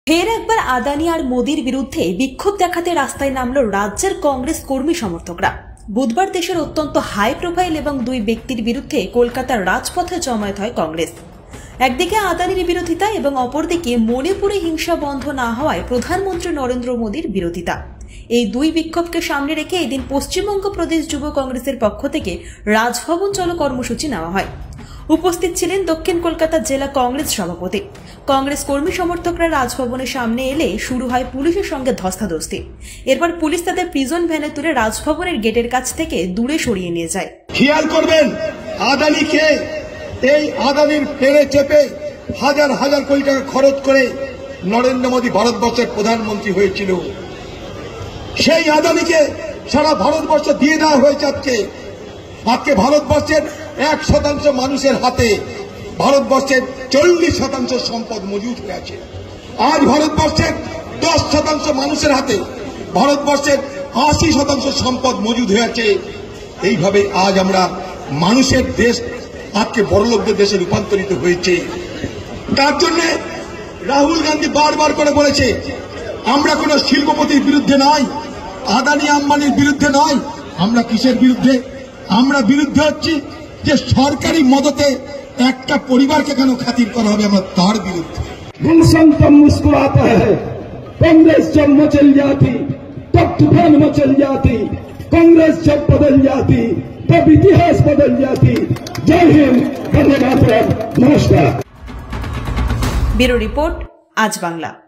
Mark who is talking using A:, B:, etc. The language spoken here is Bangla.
A: ফের একবার আদানি আর মোদির বিরুদ্ধে বিক্ষোভ দেখাতে রাস্তায় নামল রাজ্যের কংগ্রেস কর্মী সমর্থকরা। বুধবার দেশের অত্যন্ত হাই প্রোফাইল এবং দুই ব্যক্তির বিরুদ্ধে কলকাতার রাজপথে জমায়েত হয় কংগ্রেস। একদিকে আদানির বিরোধিতা এবং অপরদিকে মণিপুরে হিংসা বন্ধ না হওয়ায় প্রধানমন্ত্রী নরেন্দ্র মোদীর বিরোধিতা। এই দুই বিক্ষোভকে সামনে রেখে এদিন পশ্চিমবঙ্গ প্রদেশ যুব কংগ্রেসের পক্ষ থেকে রাজভবন চলো কর্মসূচি নেওয়া হয়। উপস্থিত ছিলেন দক্ষিণ কলকাতা জেলা কংগ্রেস সভাপতি। কংগ্রেস কর্মী সমর্থকরা রাজভবনের সামনে এলে শুরু হয় পুলিশের সঙ্গে ধস্তাধস্তি। এরপর পুলিশ তাদের প্রিজন ভ্যানে তুলে রাজভবনের গেটের কাছ থেকে দূরে সরিয়ে নিয়ে যায়।
B: খেয়াল করবেন, আদানিকে এই আদানির পেরে চেপে হাজার হাজার কোটি টাকা খরচ করে নরেন্দ্র মোদী ভারতবর্ষের প্রধানমন্ত্রী হয়েছিল। সেই আদানিকে সারা ভারতবর্ষ দিয়ে দেওয়া হয়েছে। আজকে ভারতবর্ষের 1% মানুষের হাতে ভারতবর্ষের 40% সম্পদ মজুদ হয়ে আছে। আজ ভারতবর্ষের 10% মানুষের হাতে ভারতবর্ষের 80% সম্পদ মজুদ হয়ে আছে। এইভাবে আজ আমরা মানুষের দেশ আজকে বড়লোকদের দেশে রূপান্তরিত হয়েছে। তার জন্য রাহুল গান্ধী বারবার করে বলেছে, আমরা কোন শিল্পপতির বিরুদ্ধে নয়, আদানি আম্বানির বিরুদ্ধে নয়। আমরা কিসের বিরুদ্ধে? আমরা বিরুদ্ধে হচ্ছি যে সরকারি মদতে একটা পরিবারকে কেন খাতির করা হবে, আমরা তার বিরুদ্ধে।
C: गुलशन जब मुस्कुराता है, कांग्रेस जब मचल जाती तब तूफान मचल जाती, कांग्रेस जब बदल जाती तब इतिहास बदल जाती। जय हिंद, धन्यवाद, नमस्कार।
A: ब्यूरो रिपोर्ट, आज बांग्ला।